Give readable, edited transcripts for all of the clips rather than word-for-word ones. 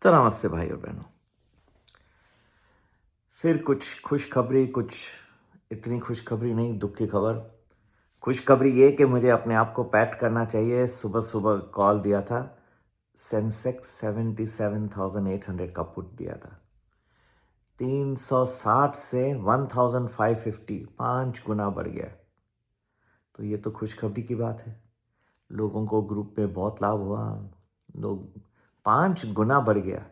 तो नमस्ते भाई और बहनों। फिर कुछ खुशखबरी, कुछ इतनी खुशखबरी नहीं, दुख की खबर। खुशखबरी ये कि मुझे अपने आप को पैट करना चाहिए। सुबह सुबह कॉल दिया था, सेंसेक्स 77,800 का पुट दिया था। 360 से 1,550, 5 गुना बढ़ गया। तो ये तो खुशखबरी की बात है। लोगों को ग्रुप में बहुत लाभ हुआ, लोग 5 गुना बढ़ गया।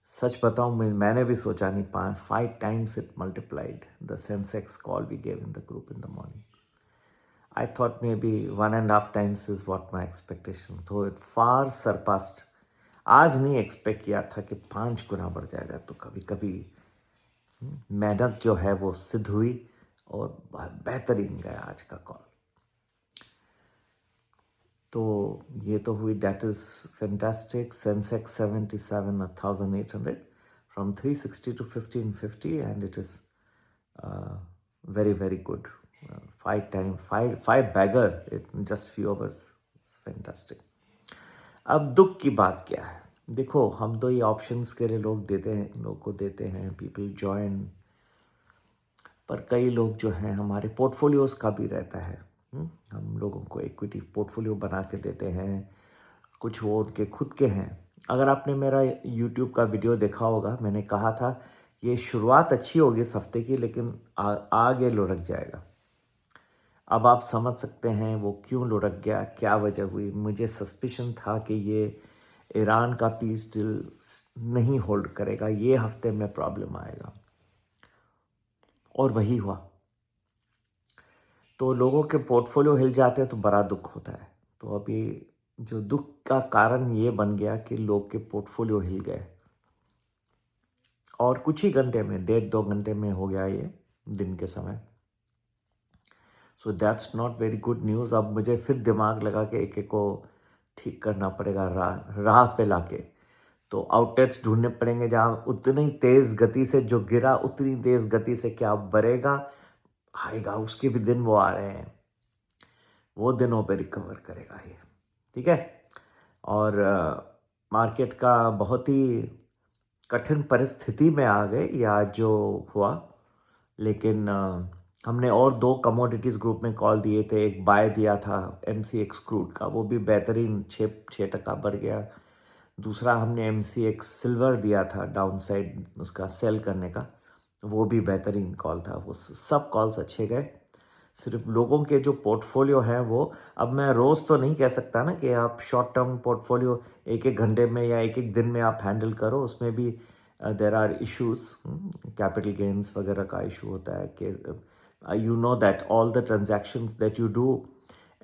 सच बताऊं, मैंने भी सोचा नहीं। 5 times it multiplied the Sensex call we gave in the group in the morning. I thought maybe 1.5 times is what my expectation. So it far surpassed. आज नहीं एक्सपेक्ट किया था कि 5 गुना बढ़ जाएगा। तो कभी कभी मेहनत जो है वो सिद्ध हुई और बेहतरीन गया आज का कॉल। तो ये तो हुई, that is fantastic. Sensex 77,800 from 360 to 1550 and it is very very good. 5 bagger in just few hours. It's fantastic. अब दुख की बात क्या है? देखो, हम तो ये ऑप्शंस के लिए लोग को देते हैं, पीपल ज्वाइन। पर कई लोग जो हैं, हमारे पोर्टफोलियोज का भी रहता है। हम लोगों को इक्विटी पोर्टफोलियो बना के देते हैं, कुछ वो उनके खुद के हैं। अगर आपने मेरा यूट्यूब का वीडियो देखा होगा, मैंने कहा था ये शुरुआत अच्छी होगी इस हफ्ते की, लेकिन आगे लुढ़क जाएगा। अब आप समझ सकते हैं वो क्यों लुढ़क गया, क्या वजह हुई। मुझे सस्पिशन था कि ये ईरान का पीस डील नहीं होल्ड करेगा, ये हफ्ते में प्रॉब्लम आएगा, और वही हुआ। तो लोगों के पोर्टफोलियो हिल जाते हैं तो बड़ा दुख होता है। तो अभी जो दुख का कारण ये बन गया कि लोग के पोर्टफोलियो हिल गए, और कुछ ही घंटे में, 1.5-2 घंटे में हो गया ये, दिन के समय। So that's not very good news. अब मुझे फिर दिमाग लगा कि एक एक को ठीक करना पड़ेगा, राह पे लाके। तो आउटलेट्स ढूंढने पड़ेंगे जहाँ उतनी तेज़ गति से जो गिरा, उतनी तेज़ गति से क्या बढ़ेगा, आएगा। उसके भी दिन वो आ रहे हैं, वो दिनों पे रिकवर करेगा ये, ठीक है। और मार्केट का बहुत ही कठिन परिस्थिति में आ गए या जो हुआ। लेकिन हमने और 2 कमोडिटीज़ ग्रुप में कॉल दिए थे। एक बाय दिया था MCX क्रूड का, वो भी बेहतरीन 6% बढ़ गया। दूसरा हमने MCX सिल्वर दिया था डाउन साइड उसका सेल करने का, वो भी बेहतरीन कॉल था। वो सब कॉल्स अच्छे गए। सिर्फ लोगों के जो पोर्टफोलियो हैं वो, अब मैं रोज़ तो नहीं कह सकता ना कि आप शॉर्ट टर्म पोर्टफोलियो एक एक घंटे में या एक एक दिन में आप हैंडल करो। उसमें भी there are issues, capital gains वगैरह का इशू होता है कि you know that all the transactions that you do,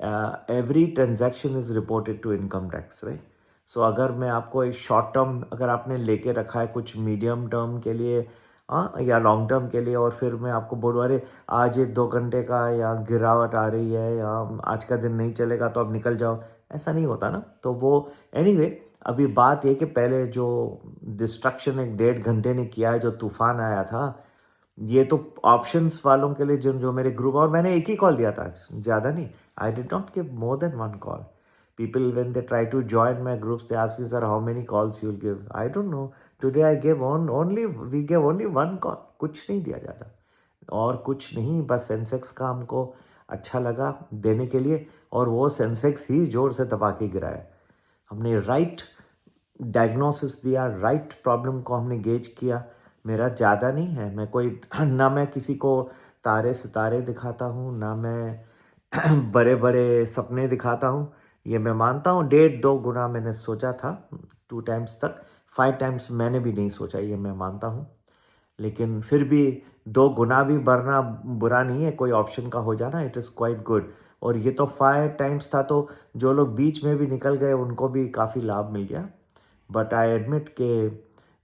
every transaction is reported to income tax, right. So अगर मैं आपको एक शॉर्ट टर्म, अगर आपने लेके रखा है कुछ मीडियम टर्म के लिए, हाँ, या लॉन्ग टर्म के लिए, और फिर मैं आपको बोलूँ अरे आज ये 2 घंटे का या गिरावट आ रही है या आज का दिन नहीं चलेगा तो अब निकल जाओ, ऐसा नहीं होता ना। तो वो एनीवे, अभी बात ये कि पहले जो डिस्ट्रक्शन 1.5 घंटे ने किया है, जो तूफान आया था, ये तो ऑप्शंस वालों के लिए जो जो मेरे ग्रुप, और मैंने एक ही कॉल दिया था, ज़्यादा नहीं। I did not give more than 1 call. People, when they try to join my groups, they ask me, sir, how many calls you'll give? I don't know. Today I gave we gave only 1 call. कुछ नहीं दिया जाता, और कुछ नहीं, बस Sensex का हमको अच्छा लगा देने के लिए, और वो सेंसेक्स ही जोर से दबा के गिराया। हमने राइट डायग्नोसिस दिया, राइट प्रॉब्लम को हमने गेज किया। मेरा ज़्यादा नहीं है, मैं कोई ना मैं किसी को तारे सितारे दिखाता हूँ, ना मैं बड़े बड़े सपने दिखाता हूँ। ये मैं मानता हूँ 1.5-2 गुना मैंने सोचा था, 2 times तक। 5 times मैंने भी नहीं सोचा, ये मैं मानता हूँ। लेकिन फिर भी 2 गुना भी बढ़ना बुरा नहीं है, कोई ऑप्शन का हो जाना, इट इज़ क्वाइट गुड। और ये तो 5 times था, तो जो लोग बीच में भी निकल गए उनको भी काफ़ी लाभ मिल गया। बट आई एडमिट के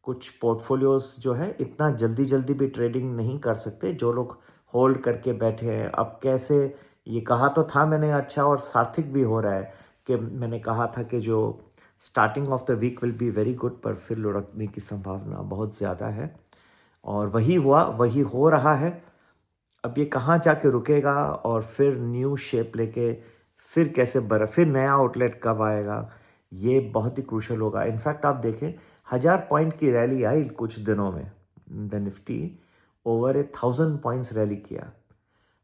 कुछ पोर्टफोलियोज जो है इतना जल्दी जल्दी भी ट्रेडिंग नहीं कर सकते, जो लोग होल्ड करके बैठे हैं। अब कैसे, ये कहा तो था मैंने, अच्छा, और सार्थक भी हो रहा है कि मैंने कहा था कि जो starting of the week will be very good, पर फिर लुढ़कने की संभावना बहुत ज़्यादा है। और वही हुआ, वही हो रहा है। अब ये कहाँ जाके रुकेगा और फिर न्यू शेप लेके फिर कैसे फिर नया आउटलेट कब आएगा, ये बहुत ही क्रूशल होगा। इनफैक्ट आप देखें 1000 पॉइंट की रैली आई कुछ दिनों में, the Nifty over 1000 points rally किया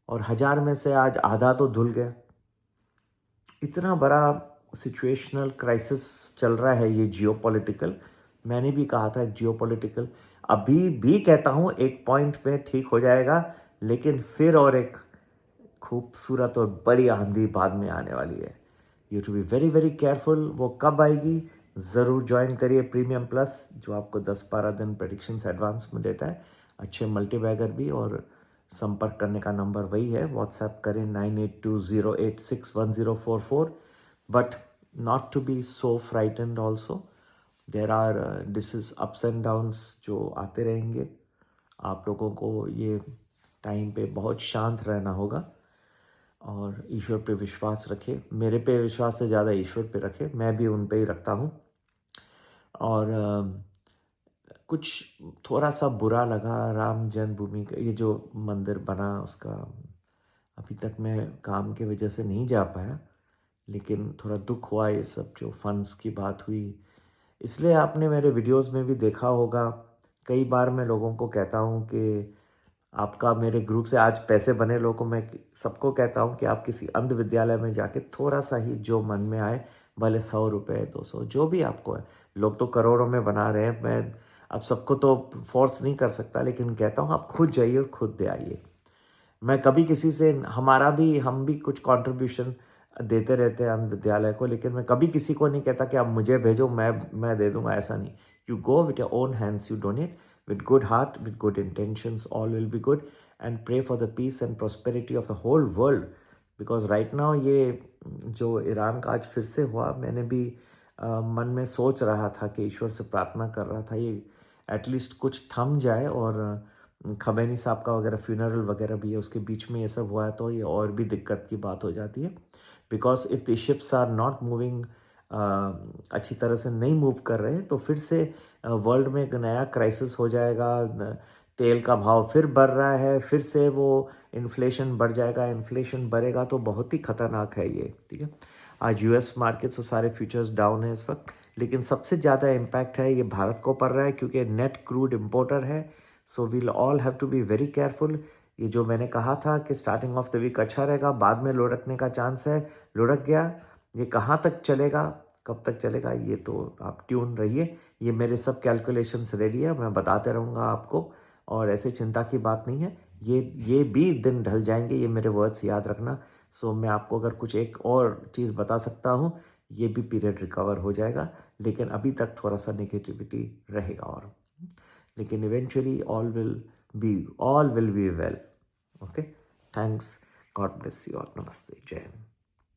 और 1000 में से आज आधा तो धुल गया। इतना बड़ा सिचुएशनल क्राइसिस चल रहा है ये जियोपॉलिटिकल। मैंने भी कहा था जियोपॉलिटिकल, अभी भी कहता हूँ एक पॉइंट पे ठीक हो जाएगा, लेकिन फिर और एक खूबसूरत और बड़ी आंधी बाद में आने वाली है। You to be very very careful. वो कब आएगी? ज़रूर ज्वाइन करिए प्रीमियम प्लस, जो आपको 10-12 दिन प्रेडिक्शंस एडवांस में देता है, अच्छे मल्टीबैगर भी। और संपर्क करने का नंबर वही है, व्हाट्सएप करें 9820861044। But not to be so frightened also, there are this ups and downs जो आते रहेंगे। आप लोगों को ये टाइम पे बहुत शांत रहना होगा और ईश्वर पे विश्वास रखें। मेरे पे विश्वास से ज़्यादा ईश्वर पे रखें, मैं भी उन पे ही रखता हूँ। और कुछ थोड़ा सा बुरा लगा राम जन्मभूमि का ये जो मंदिर बना उसका, अभी तक मैं काम की वजह से नहीं जा पाया, लेकिन थोड़ा दुख हुआ ये सब जो फंड्स की बात हुई। इसलिए आपने मेरे वीडियोस में भी देखा होगा, कई बार मैं लोगों को कहता हूँ कि आपका मेरे ग्रुप से आज पैसे बने लोगों को मैं सबको कहता हूँ कि आप किसी अंध विद्यालय में जाके थोड़ा सा ही जो मन में आए, भले 100 रुपये 200 जो भी आपको है, लोग तो करोड़ों में बना रहे हैं, मैं अब सबको तो फोर्स नहीं कर सकता, लेकिन कहता हूँ आप खुद जाइए और खुद दे आइए। मैं कभी किसी से हम भी कुछ कंट्रीब्यूशन देते रहते हैं अंध विद्यालय को, लेकिन मैं कभी किसी को नहीं कहता कि आप मुझे भेजो मैं दे दूंगा, ऐसा नहीं। You go with your own hands, you donate with good heart, with good intentions, all will be good, and pray for the peace and prosperity of the whole world, because right now ये जो Iran का आज फिर से हुआ, मैंने भी मन में सोच रहा था कि ईश्वर से प्रार्थना कर रहा था ये एटलीस्ट कुछ थम जाए। और खमैनी साहब का वगैरह फ्यूनरल वगैरह भी है, उसके बीच में ये सब हुआ है तो ये और भी दिक्कत की बात हो जाती है। Because if the ships are not moving, अच्छी तरह से नहीं मूव कर रहे हैं, तो फिर से वर्ल्ड में एक नया क्राइसिस हो जाएगा। तेल का भाव फिर बढ़ रहा है, फिर से वो इन्फ्लेशन बढ़ जाएगा। इन्फ्लेशन बढ़ेगा तो बहुत ही खतरनाक है ये, ठीक है। आज यूएस मार्केट्स और सारे फ्यूचर्स डाउन है इस वक्त, लेकिन सबसे ज़्यादा इम्पैक्ट है ये भारत को पड़ रहा है, क्योंकि नेट क्रूड इम्पोर्टर है। So we'll all have to be very careful. ये जो मैंने कहा था कि स्टार्टिंग ऑफ द वीक अच्छा रहेगा, बाद में लुढ़कने का चांस है, लुढ़क गया। ये कहाँ तक चलेगा, कब तक चलेगा, ये तो आप ट्यून रहिए। ये मेरे सब कैलकुलेशंस रेडी है, मैं बताते रहूँगा आपको, और ऐसे चिंता की बात नहीं है। ये भी दिन ढल जाएंगे, ये मेरे वर्ड्स याद रखना। सो मैं आपको अगर कुछ एक और चीज़ बता सकता हूँ, ये भी पीरियड रिकवर हो जाएगा, लेकिन अभी तक थोड़ा सा नेगेटिविटी रहेगा। और लेकिन eventually all will be well. Okay, thanks, God bless you all, नमस्ते, जय हिंद।